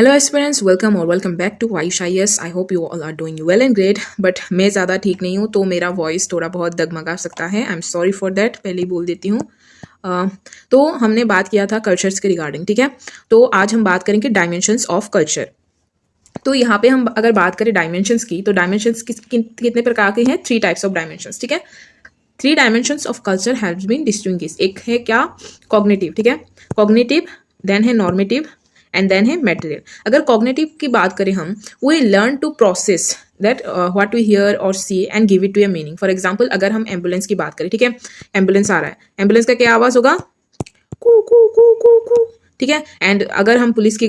Hello aspirants, welcome और welcome back to Ayush IAS। I hope you all are doing well and great. But मैं ज़्यादा ठीक नहीं हूँ तो मेरा वॉइस थोड़ा बहुत डगमगा सकता है। I am sorry for that, पहले ही बोल देती हूँ। तो हमने बात किया था कल्चर्स के रिगार्डिंग, ठीक है। तो आज हम बात करेंगे डायमेंशंस ऑफ कल्चर। तो यहाँ पे हम अगर बात करें डायमेंशंस की, तो डायमेंशंस कितने प्रकार के हैं? 3 टाइप्स ऑफ डायमेंशंस, ठीक है। 3 dimensions of culture have been distinguished. एक है क्या? कॉग्निटिव, ठीक है। कॉग्निटिव, देन है नॉर्मेटिव एंड देन है मटेरियल। अगर कॉग्निटिव की बात करें हम, we learn to process that what we hear और see and give it to a meaning. For example, अगर हम एम्बुलेंस की बात करें, ठीक है, एम्बुलेंस आ रहा है, एम्बुलेंस का क्या आवाज होगा? कू कू कू कू कू, ठीक है। एंड अगर हम पुलिस की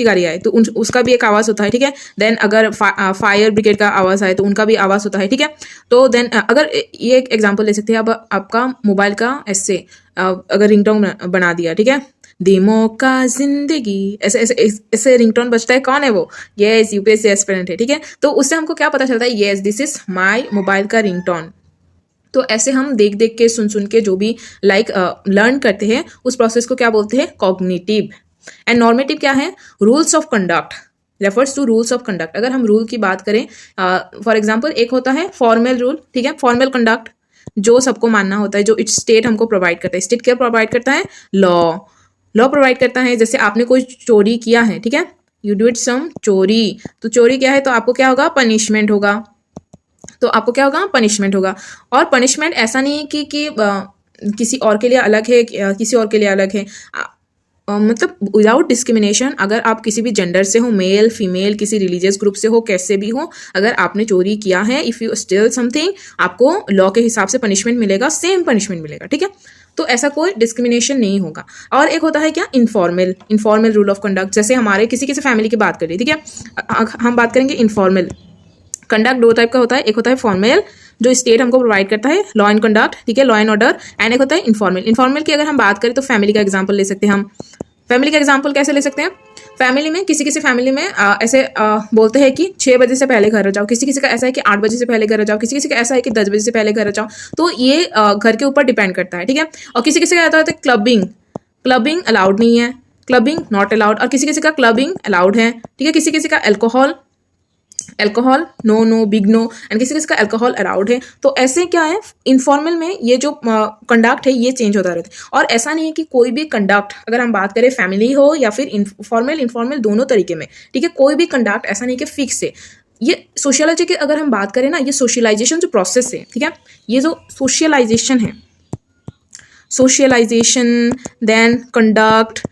गाड़ी आए तो उसका भी एक आवाज होता है, ठीक है। देन अगर फायर ब्रिगेड का आवाज आए तो उनका भी आवाज होता है, ठीक है। तो देन अगर ये एक एग्जांपल ले सकते हैं, अब आपका मोबाइल का ऐसे अगर रिंगटोन बना दिया, ठीक है, दिमो का जिंदगी, ऐसे ऐसे ऐसे रिंगटोन बजता है। कौन है वो? यस, यूपीएससी एस्पिरेंट है, ठीक है। तो उससे हमको क्या पता चलता है? Yes, this is my mobile का रिंगटोन। तो ऐसे हम देख देख के सुन के जो भी लर्न करते हैं, उस प्रोसेस को क्या बोलते हैं? कॉग्निटिव। एंड नॉर्मेटिव क्या है? Rules of conduct, refers to rules of conduct. अगर हम रूल की बात करें, फॉर एग्जाम्पल, एक होता है फॉर्मल रूल, ठीक है, फॉर्मल कंडक्ट जो सबको मानना होता है, जो स्टेट हमको प्रोवाइड करता है। स्टेट क्या प्रोवाइड करता है? लॉ प्रोवाइड करता है। जैसे आपने कोई चोरी किया है, ठीक है, यू डिड सम चोरी, तो चोरी क्या है? तो आपको क्या होगा? पनिशमेंट होगा। तो आपको क्या होगा? पनिशमेंट होगा। और पनिशमेंट ऐसा नहीं है कि किसी और के लिए अलग है, किसी और के लिए अलग है। मतलब विदाउट डिस्क्रिमिनेशन, अगर आप किसी भी जेंडर से हो, मेल फीमेल, किसी रिलीजियस ग्रुप से हो, कैसे भी हो, अगर आपने चोरी किया है, इफ़ यू स्टील समथिंग, आपको लॉ के हिसाब से पनिशमेंट मिलेगा, सेम पनिशमेंट मिलेगा, ठीक है। तो ऐसा कोई डिस्क्रिमिनेशन नहीं होगा। और एक होता है क्या? Informal rule of conduct. जैसे हमारे किसी फैमिली की बात करिए, ठीक है, हम बात करेंगे इनफॉर्मल कंडक्ट। 2 टाइप का होता है, एक होता है फॉर्मल जो स्टेट हमको प्रोवाइड करता है, लॉ एंड कंडक्ट, ठीक है, लॉ एंड ऑर्डर। एंड एक होता है इनफॉर्मल की अगर हम बात करें तो फैमिली का एग्जांपल ले सकते हैं हम। फैमिली का एग्जांपल कैसे ले सकते हैं? फैमिली में किसी फैमिली में ऐसे बोलते हैं कि 6 बजे से पहले घर आ जाओ, किसी का ऐसा है कि 8 बजे से पहले घर आ जाओ, किसी का ऐसा है कि 10 बजे से पहले घर आ जाओ। तो ये घर के ऊपर डिपेंड करता है, ठीक है। और किसी का आता है क्लबिंग अलाउड नहीं है, क्लबिंग नॉट अलाउड। और किसी का क्लबिंग अलाउड है, ठीक है। किसी का alcohol no big no, and किसी का अल्कोहल अलाउड है। तो ऐसे क्या है, इनफॉर्मल में ये जो कंडक्ट है ये चेंज होता रहता है। और ऐसा नहीं है कि कोई भी कंडक्ट, अगर हम बात करें फैमिली हो या फिर इनफॉर्मल दोनों तरीके में, ठीक है, कोई भी कंडक्ट ऐसा नहीं कि फिक्स है। ये सोशियोलॉजी की अगर हम बात करें ना, ये सोशलाइजेशन जो प्रोसेस है, ठीक है, ये जो सोशलाइजेशन है, देन कंडक्ट,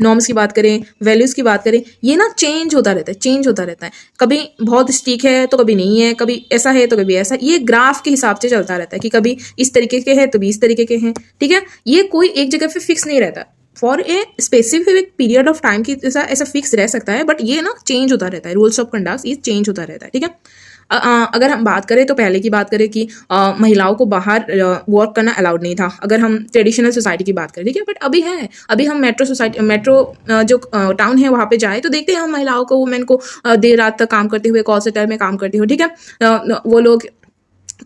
नॉर्म्स की बात करें, वैल्यूज की बात करें, ये ना चेंज होता रहता है। कभी बहुत स्टिक है तो कभी नहीं है, कभी ऐसा है तो कभी ऐसा। ये ग्राफ के हिसाब से चलता रहता है कि कभी इस तरीके के हैं तो भी इस तरीके के हैं, ठीक है। ये कोई एक जगह पे फिक्स नहीं रहता, for a specific period of time की ऐसा फिक्स रह सकता है, बट ये ना चेंज होता रहता है। रूल्स ऑफ कंडक्ट ये चेंज होता रहता है, ठीक है। अगर हम बात करें तो पहले की बात करें कि महिलाओं को बाहर वर्क करना अलाउड नहीं था, अगर हम ट्रेडिशनल सोसाइटी की बात करें, ठीक है। बट अभी है, अभी हम मेट्रो जो टाउन है वहाँ पे जाए तो देखते हैं हम महिलाओं को, वुमेन को देर रात तक काम करते हुए, कॉल सेंटर में काम करते हुए, ठीक है। वो लोग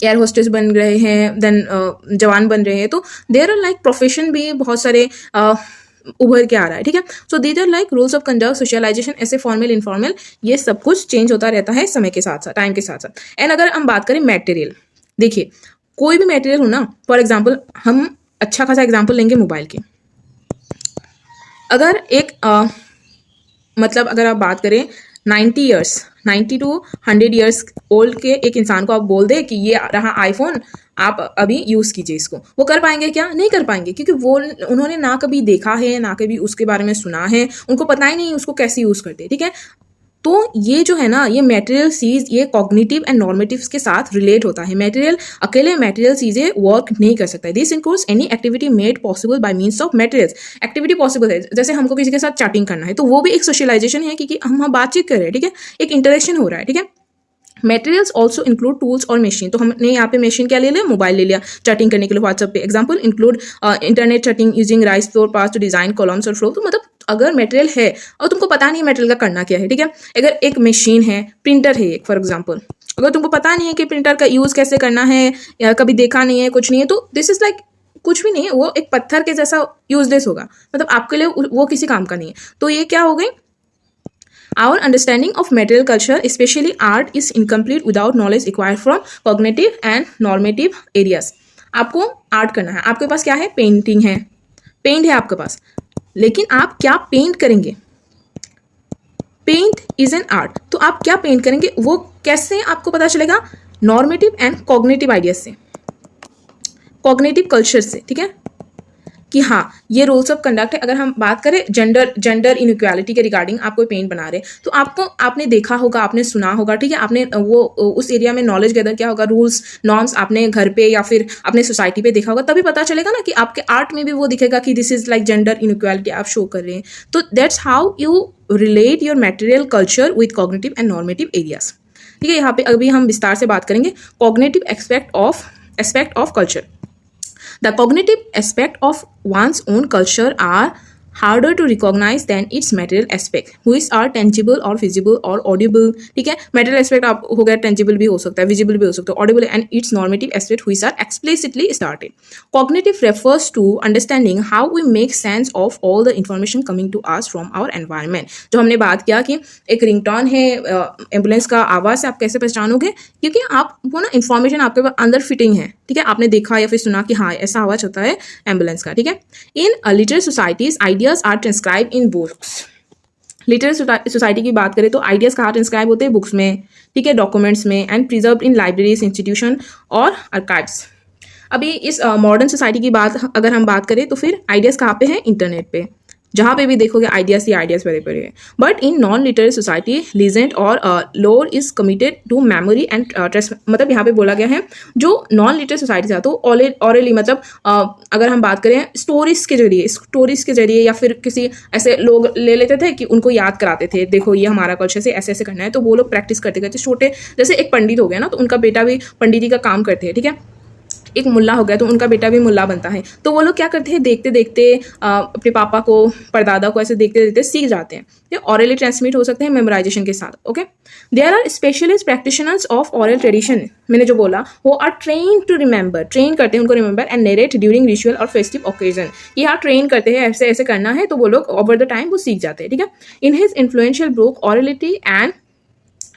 एयर होस्टेस बन रहे हैं, देन जवान बन रहे हैं। तो देयर आर लाइक प्रोफेशन भी बहुत सारे उभर के आ रहा है, ठीक है। So these are like rules of conduct, socialization, ऐसे फॉर्मल इनफॉर्मल, ये सब कुछ चेंज होता रहता है समय के साथ साथ, टाइम के साथ साथ। एंड अगर हम बात करें मटेरियल, देखिए कोई भी मटेरियल हो ना, फॉर एग्जाम्पल हम अच्छा खासा एग्जाम्पल लेंगे मोबाइल की। अगर एक मतलब अगर आप बात करें 90 to 100 ईयर्स ओल्ड के एक इंसान को आप बोल दे कि ये रहा आईफोन, आप अभी यूज़ कीजिए इसको, वो कर पाएंगे क्या? नहीं कर पाएंगे, क्योंकि उन्होंने ना कभी देखा है, ना कभी उसके बारे में सुना है, उनको पता ही नहीं उसको कैसे यूज़ करते हैं, ठीक है। तो ये जो है ना, ये मटेरियल चीज, ये कॉग्निटिव एंड नॉर्मेटिव्स के साथ रिलेट होता है। अकेले मटेरियल चीजें वर्क नहीं कर सकता है। This includes any activity made possible by means of materials. Activity possible है, जैसे हमको किसी के साथ चैटिंग करना है, तो वो भी एक सोशलाइजेशन है, क्योंकि हम बातचीत कर रहे हैं, ठीक है, एक इंटरेक्शन हो रहा है, ठीक है। मटेरियल्स ऑल्सो इंक्लूड टूल्स और मशीन। तो हमने यहाँ पे मशीन क्या ले लिया? मोबाइल ले लिया चैटिंग करने के लिए, व्हाट्सएप पे। Example include internet chatting using rice flour paste to design kolams और फ्लो। तो मतलब अगर मटेरियल है और तुमको पता नहीं है मटेरियल का करना क्या है, ठीक है। अगर एक मशीन है, प्रिंटर है एक, फॉर एग्जाम्पल, अगर तुमको पता नहीं है कि प्रिंटर का यूज कैसे करना है, या कभी देखा नहीं है, कुछ नहीं है, तो दिस इज लाइक कुछ भी नहीं है, वो एक पत्थर के जैसा यूजलेस होगा, मतलब आपके लिए वो किसी काम का नहीं है। तो ये क्या हो गई, our understanding of material culture, especially art, is incomplete without knowledge acquired from cognitive and normative areas. आपको आर्ट करना है, आपके पास क्या है, पेंटिंग है, पेंट है आपके पास, लेकिन आप क्या पेंट करेंगे, पेंट इज एन आर्ट, तो आप क्या पेंट करेंगे वो कैसे आपको पता चलेगा, नॉर्मेटिव एंड कॉग्निटिव आइडियाज से, कॉग्निटिव कल्चर से, ठीक है, कि हाँ ये रूल्स ऑफ कंडक्ट है। अगर हम बात करें जेंडर इनइक्वालिटी के रिगार्डिंग आप कोई पेंट बना रहे हैं, तो आपने देखा होगा, आपने सुना होगा, ठीक है, आपने वो उस एरिया में नॉलेज गैदर किया होगा, रूल्स नॉर्म्स आपने घर पे या फिर अपने सोसाइटी पे देखा होगा, तभी पता चलेगा ना कि आपके आर्ट में भी वो दिखेगा कि this is like gender inequality आप शो कर रहे हैं। तो that's how you relate your material culture with cognitive and normative areas, ठीक है। यहाँ पे अभी हम विस्तार से बात करेंगे cognitive aspect of culture. The cognitive aspect of one's own culture are harder to recognize than its material aspect, which are tangible or visible or audible, ठीक है। material aspect आप हो गया, tangible भी हो सकता है, visible भी हो सकता है, audible, and its normative aspect which are explicitly started. Cognitive refers to understanding how we make sense of all the information coming to us from our environment. जो हमने बात किया कि एक रिंगटोन है एम्बुलेंस का आवाज़ से आप कैसे पहचानोगे, क्योंकि आप वो ना इंफॉर्मेशन आपके अंदर फिटिंग है, ठीक है, आपने देखा या फिर सुना कि हाँ ऐसा आवाज़ होता है एम्बुलेंस का, ठीक है। In literary societies ideas are transcribe in books. Literary society की बात करें तो आइडियाज कहाँ ट्रांसक्राइब होते हैं, बुक्स में, ठीक है, डॉक्यूमेंट्स में, and preserve in libraries, institution और आर्काइव्स। अभी इस मॉडर्न सोसाइटी की बात अगर हम बात करें तो फिर आइडियाज कहाँ पे हैं, इंटरनेट पे, जहाँ पे भी देखोगे आइडियाज ही आइडियाज भरे पड़े हैं। But in non literary society legend और lore is committed to memory and trust, मतलब यहाँ पे बोला गया है जो नॉन लिटरेरी सोसाइटी था तो ऑरली मतलब अगर हम बात करें स्टोरीज के जरिए या फिर किसी ऐसे लोग ले लेते थे कि उनको याद कराते थे, देखो ये हमारा कल्चर से ऐसे ऐसे करना है, तो वो लोग प्रैक्टिस करते करते छोटे, जैसे एक पंडित हो गया ना, तो उनका बेटा भी पंडिती का काम करते हैं, ठीक है, एक मुल्ला हो गया तो उनका बेटा भी मुल्ला बनता है, तो वो लोग क्या करते हैं, देखते देखते अपने पापा को, परदादा को ऐसे देखते देखते सीख जाते हैं। ये ऑरली ट्रांसमिट हो सकते हैं मेमोराइजेशन के साथ, okay. There are specialist practitioners of oral tradition, मैंने जो बोला वो are train to remember, train करते हैं उनको remember and narrate during ritual और फेस्टिव ओकेजन। ये यहाँ ट्रेन करते हैं, ऐसे ऐसे करना है, तो वो लोग ओवर द टाइम वो सीख जाते हैं, ठीक है। In his influential book orality and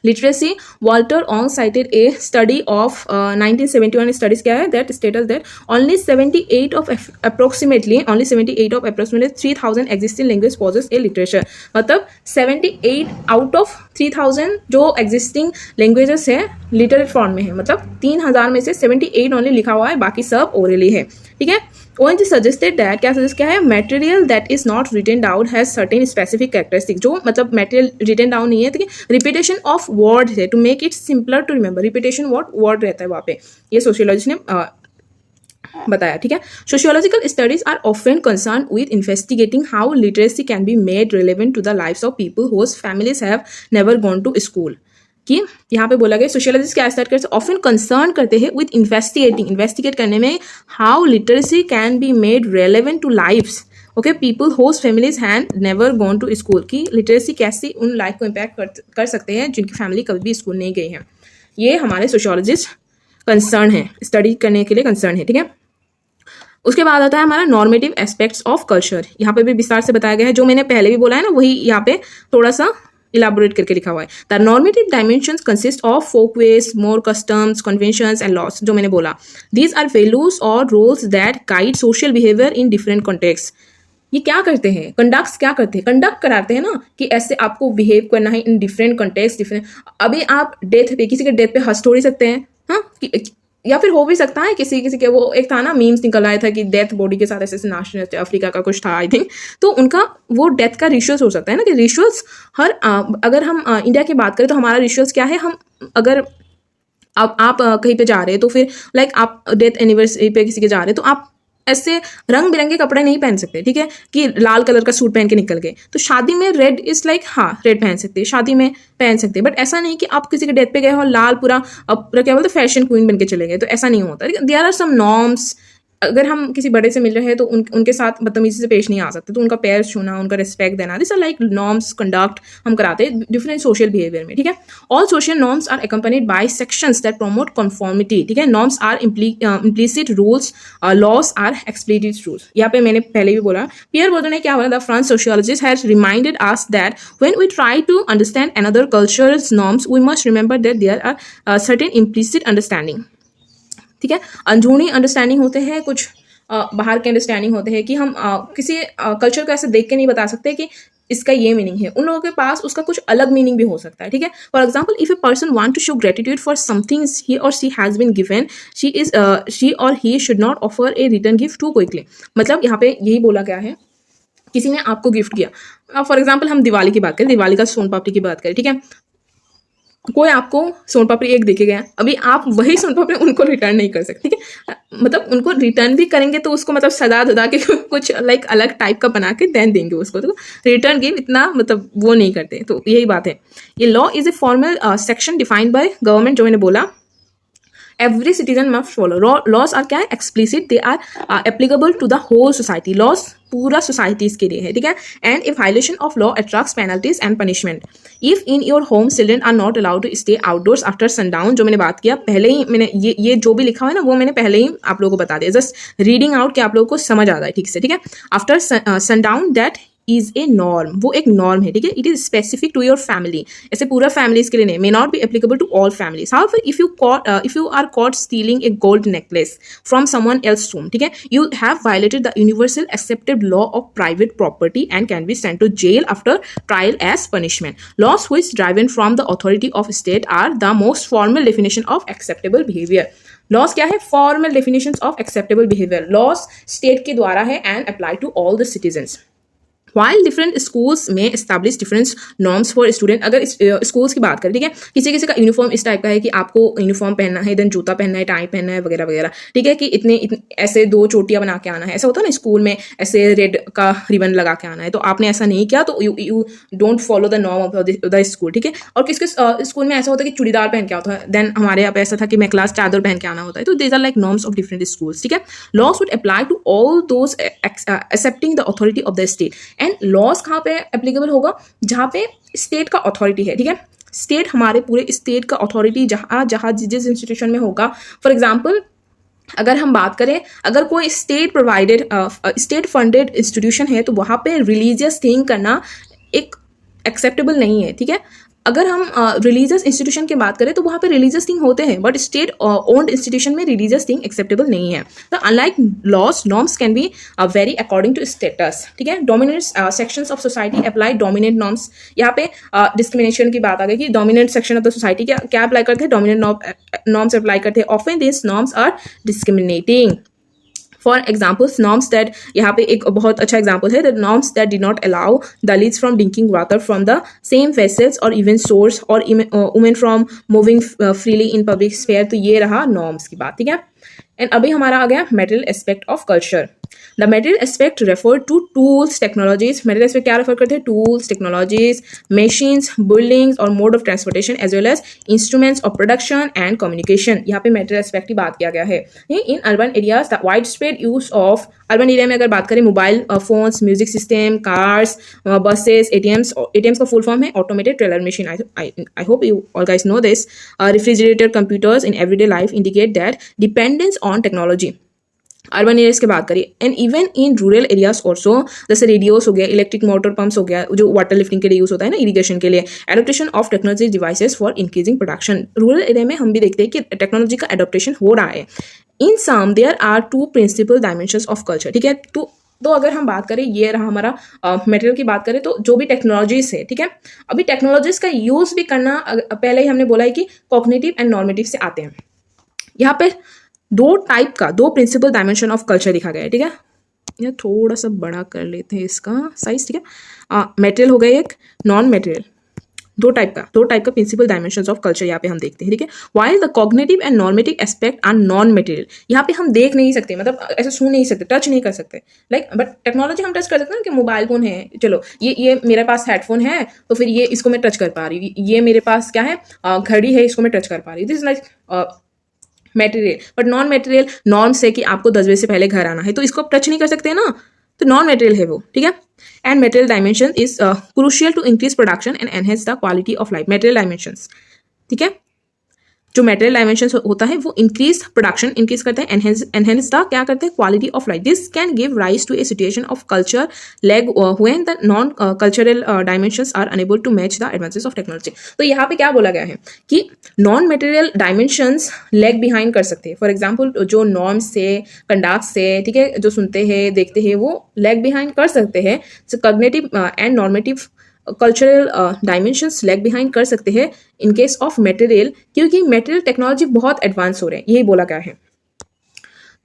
literacy, Walter Ong cited a study of 1971 studies क्या है, that stated that only 78 of approximately 3000 existing languages possess a literature, मतलब 78 out of 3000 जो existing languages है लिटरेट फॉर्म में है, मतलब 3000 में से 78 ओनली लिखा हुआ है, बाकी सब ओरली है, ठीक है। ONG suggested that, क्या सजेस्ट क्या है, material that is not written down has certain specific characteristics, जो मतलब material written down नहीं है, ठीक है, repetition of word है to make it simpler to remember, repetition word रहता है वहाँ पे, ये सोशियोलॉजिस्ट ने बताया, ठीक है। Sociological studies are often concern with investigating how literacy can be made relevant to the lives of people whose families have never gone to school, कि यहाँ पे बोला गया सोशियोलॉजिस्ट क्या स्टार्ट करते हैं, ऑफन कंसर्न करते हैं विद इन्वेस्टिगेट करने में how literacy can be made relevant to lifes, okay, people whose families have never gone to school, की लिटरेसी कैसे उन लाइफ को इम्पैक्ट कर सकते हैं जिनकी फैमिली कभी भी स्कूल नहीं गई है। ये हमारे सोशियोलॉजिस्ट कंसर्न है, स्टडी करने के लिए कंसर्न है, ठीक है। उसके बाद आता है हमारा नॉर्मेटिव एस्पेक्ट्स ऑफ कल्चर, यहाँ पे भी विस्तार से बताया गया है, जो मैंने पहले भी बोला है ना वही यहाँ पे थोड़ा सा इलाबोरेट करके लिखा हुआ है। The normative dimensions consist of folkways, mores customs, conventions and laws, जो मैंने बोला, दीज आर वैल्यूज और rules that guide social behaviour in different context. ये क्या करते हैं, कंडक्ट कराते हैं ना, कि ऐसे आपको बिहेव करना है इन डिफरेंट कॉन्टेक्स्ट, डिफरेंट। अभी आप डेथ पे, किसी के डेथ पे हंस थोड़ी सकते हैं, हाँ, या फिर हो भी सकता है किसी के, वो एक था ना मीम्स निकल आया था कि डेथ बॉडी के साथ ऐसे ऐसे नाचने, अफ्रीका का कुछ था आई थिंक, तो उनका वो डेथ का रिचुअल्स हो सकता है ना, कि रिचुअल्स हर अगर हम इंडिया की बात करें तो हमारा रिचुअल्स क्या है, हम अगर आप कहीं पे जा रहे हैं तो फिर लाइक आप डेथ एनिवर्सरी पे किसी के जा रहे हैं तो आप ऐसे रंग बिरंगे कपड़े नहीं पहन सकते, ठीक है, कि लाल कलर का सूट पहन के निकल गए। तो शादी में रेड इज लाइक, हाँ रेड पहन सकते हैं, शादी में पहन सकते हैं, बट ऐसा नहीं कि आप किसी के डेथ पे गए हो लाल पूरा क्या बोलते फैशन क्वीन बन के चले गए, तो ऐसा नहीं होता। देयर आर सम नॉर्म्स अगर हम किसी बड़े से मिल रहे हैं तो उनके साथ बदतमीजी से पेश नहीं आ सकते, तो उनका पैर छूना, उनका रिस्पेक्ट देना, this are like norms conduct हम कराते हैं डिफरेंट सोशल बिहेवियर में, ठीक है। All social norms are accompanied by sections that promote conformity, ठीक है। Norms are implicit rules, laws are explicit rules. यहाँ पे मैंने पहले भी बोला, पियर बोर्डो ने क्या बोला, the French sociologist has reminded us that when we try to understand another culture's norms we must remember that there are certain implicit understanding, ठीक है। अंदरूनी अंडरस्टैंडिंग होते हैं, कुछ बाहर के अंडरस्टैंडिंग होते हैं कि हम किसी कल्चर को ऐसे देख के नहीं बता सकते कि इसका ये मीनिंग है, उन लोगों के पास उसका कुछ अलग मीनिंग भी हो सकता है, ठीक है। For example, if a person want to show gratitude for something he or she has been given, she or he should not offer a return gift too quickly. मतलब यहाँ पे यही बोला गया है, किसी ने आपको गिफ्ट किया, फॉर एग्जाम्पल हम दिवाली की बात करें, दिवाली का सोन पापड़ी की बात करें, ठीक है। कोई आपको सोन पापड़ी एक देके गया, अभी आप वही सोन पापड़ी उनको रिटर्न नहीं कर सकते, ठीक है। मतलब उनको रिटर्न भी करेंगे तो उसको मतलब सजा धजा के कुछ लाइक अलग टाइप का बना के देन देंगे उसको, तो रिटर्न गिव इतना मतलब वो नहीं करते, तो यही बात है। ये law is a formal section defined by government, जो मैंने बोला every citizen must follow. Laws are क्या है, explicit, they are applicable to the whole society. Laws पूरा सोसाइटीज के लिए है, ठीक है। And a violation of law attracts penalties and punishment. If in your home children are not allowed to stay outdoors after sundown, जो मैंने बात किया पहले ही, मैंने ये जो भी लिखा हुआ है ना वो मैंने पहले ही आप लोगों को बता दिया, जस्ट रीडिंग आउट कि आप लोगों को समझ आता है ठीक से, ठीक है। After sundown that is a norm, वो एक नॉर्म है, ठीक है। It is specific to your family, ऐसे पूरा फैमिलीज के लिए नहीं, may not be applicable to all families. However if you are caught stealing a gold necklace from someone else home, ठीक है, you have violated the universal accepted law of private property and can be sent to jail after trial as punishment. Loss which driven from the authority of state are the most formal definition of acceptable behaviour. Laws क्या है, formal definition of acceptable behaviour. Laws state के द्वारा है and apply to all the citizens. While different schools may establish different norms for student, अगर schools की बात करें, ठीक है, किसी किसी का यूनिफॉर्म इस टाइप का है कि आपको यूनिफॉर्म पहनना है, देन जूता पहनना है, टाई पहनना है वगैरह वगैरह, ठीक है, कि इतने ऐसे 2 चोटियां बना के आना है, ऐसा होता है ना स्कूल में, ऐसे रेड का रिबन लगा के आना है, तो आपने ऐसा नहीं किया तो you don't follow the norm of the school, ठीक है। और किस किस स्कूल में ऐसा होता है कि चूड़ीदार पहन के आता है, देन हमारे यहाँ पे ऐसा था कि मैं क्लास चादर पहन के आना होता है, तो these are like norms of different schools, ठीक है। Laws would apply to all those accepting the authority of the state. And laws कहाँ पे एप्लीकेबल होगा, जहाँ पे स्टेट का अथॉरिटी है, ठीक है। स्टेट हमारे पूरे स्टेट का अथॉरिटी जहाँ जिस इंस्टीट्यूशन में होगा, फॉर एग्जाम्पल अगर हम बात करें, अगर कोई state provided state funded institution है तो वहाँ पे रिलीजियस थिंग करना एक एक्सेप्टेबल नहीं है, ठीक है। अगर हम रिलीजियस इंस्टीट्यूशन की बात करें तो वहाँ पे रिलीजियस थिंग होते हैं, बट स्टेट ओन्ड इंस्टीट्यूशन में रिलीजियस थिंग एक्सेप्टेबल नहीं है। तो unlike laws, norms can be very according to status, ठीक है। Dominant sections of society apply dominant norms. यहाँ पे डिस्क्रिमिनेशन की बात आ गई कि dominant section of the society क्या अप्लाई करते हैं, डोमिनेंट नॉर्म्स अप्लाई करते हैं। Often this norms are discriminating. For examples, norms that, यहाँ पे एक बहुत अच्छा एग्जाम्पल है, the norms that did not allow Dalits from drinking water from the same vessels और इवन सोर्स और women from moving freely in public sphere. तो ये रहा नॉर्म्स की बात, ठीक है। एंड अभी हमारा आ गया material aspect of culture. The material aspect refer to tools technologies. Material aspect क्या रेफर करते हैं, टूल्स टेक्नोलॉजीज, मशीन्स, बिल्डिंग्स और mode of transportation as well as instruments of production and communication. यहाँ पे मेटेरियल एस्पेक्ट की बात किया गया है। In urban areas the wide spread use of, urban area में अगर बात करें, mobile phones, music system, cars, buses, ATMs का फुल फॉर्म है automated teller machine. I hope you all guys know this. Refrigerator, computers in everyday life indicate that dependence on technology. Urban areas की बात करिए, and even in rural areas also, जैसे radios हो गया, electric motor pumps हो गया, जो water lifting के लिए यूज होता है ना, इरिगेशन के लिए, adoption of technology devices for increasing production. Rural area में हम भी देखते हैं कि टेक्नोलॉजी का एडोप्टेशन हो रहा है। In sum there are 2 principal dimensions of culture, ठीक है। तो अगर हम बात करें, ये रहा हमारा मटेरियल की बात करें, तो जो भी टेक्नोलॉजीज है, ठीक है, अभी टेक्नोलॉजीज का यूज भी करना, पहले ही हमने बोला है कि कॉग्निटिव एंड नॉर्मेटिव से आते हैं। यहाँ पे 2 प्रिंसिपल डायमेंशन ऑफ कल्चर लिखा गया है, ठीक है। ये थोड़ा सा बड़ा कर लेते हैं इसका साइज, ठीक है। मटेरियल हो गया एक, नॉन मटेरियल, 2 टाइप का प्रिंसिपल डायमेंशंस ऑफ कल्चर यहाँ पे हम देखते हैं, ठीक है। While the cognitive and normative aspect are non material. यहाँ पे हम देख नहीं सकते, मतलब ऐसे छू नहीं सकते, टच नहीं कर सकते, लाइक बट टेक्नोलॉजी हम टच कर सकते हैं कि मोबाइल फोन है, चलो ये मेरे पास हेडफोन है तो फिर ये इसको मैं टच कर पा रही हूँ, ये मेरे पास क्या है, घड़ी है, इसको मैं टच कर पा रही हूँ। This is like material, but non material norms है कि आपको 10 बजे से पहले घर आना है, तो इसको आप टच नहीं कर सकते ना, तो नॉन मेटेरियल है वो, ठीक है। And material dimension is crucial to increase production and enhance the quality of life. Material dimensions, ठीक है, जो मेटेरियल डायमेंशन होता है वो इंक्रीज प्रोडक्शन, इंक्रीज करते हैं, एनहेंस द क्या करते हैं, quality of life. This can give rise to a situation of culture lag when the non cultural dimensions are unable to match the advances of technology. तो यहाँ पे क्या बोला गया है कि non material dimensions lag behind कर सकते हैं। फॉर एग्जाम्पल जो नॉर्म्स से, कंडक्ट्स से, ठीक है, जो सुनते हैं देखते हैं वो लैग बिहाइंड कर सकते हैं। Cognitive and normative cultural dimensions lag behind कर सकते हैं इन केस ऑफ मटेरियल, क्योंकि मटेरियल टेक्नोलॉजी बहुत एडवांस हो रहे हैं, यही बोला गया है।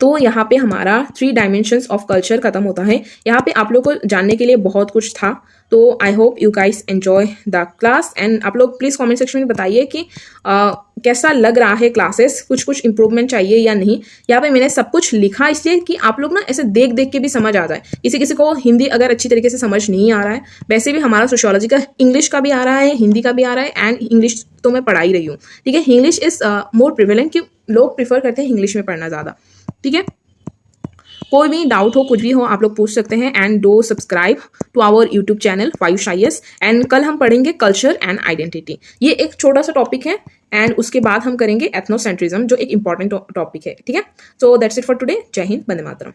तो यहाँ पे हमारा 3 डायमेंशंस ऑफ कल्चर खत्म होता है। यहाँ पे आप लोग को जानने के लिए बहुत कुछ था, तो आई hope you guys enjoy the class and आप लोग प्लीज़ कमेंट सेक्शन में बताइए कि कैसा लग रहा है क्लासेस, कुछ इंप्रूवमेंट चाहिए या नहीं। यहाँ पे मैंने सब कुछ लिखा इसलिए कि आप लोग ना ऐसे देख देख के भी समझ आ जाए। किसी को हिंदी अगर अच्छी तरीके से समझ नहीं आ रहा है, वैसे भी हमारा सोशियोलॉजी का इंग्लिश का भी आ रहा है, हिंदी का भी आ रहा है, एंड इंग्लिश तो मैं पढ़ा ही रही हूँ, ठीक है। इंग्लिश इज मोर प्रिवेलेंट, कि लोग प्रीफर करते हैं इंग्लिश में पढ़ना ज़्यादा, ठीक है। कोई भी डाउट हो, कुछ भी हो, आप लोग पूछ सकते हैं। And do subscribe to our YouTube channel वायुशायस। एंड कल हम पढ़ेंगे कल्चर एंड आइडेंटिटी, ये एक छोटा सा टॉपिक है, एंड उसके बाद हम करेंगे एथनोसेंट्रिज्म, जो एक इंपॉर्टेंट टॉपिक है, ठीक है। So that's it for today. जय हिंद, वंदे मातरम।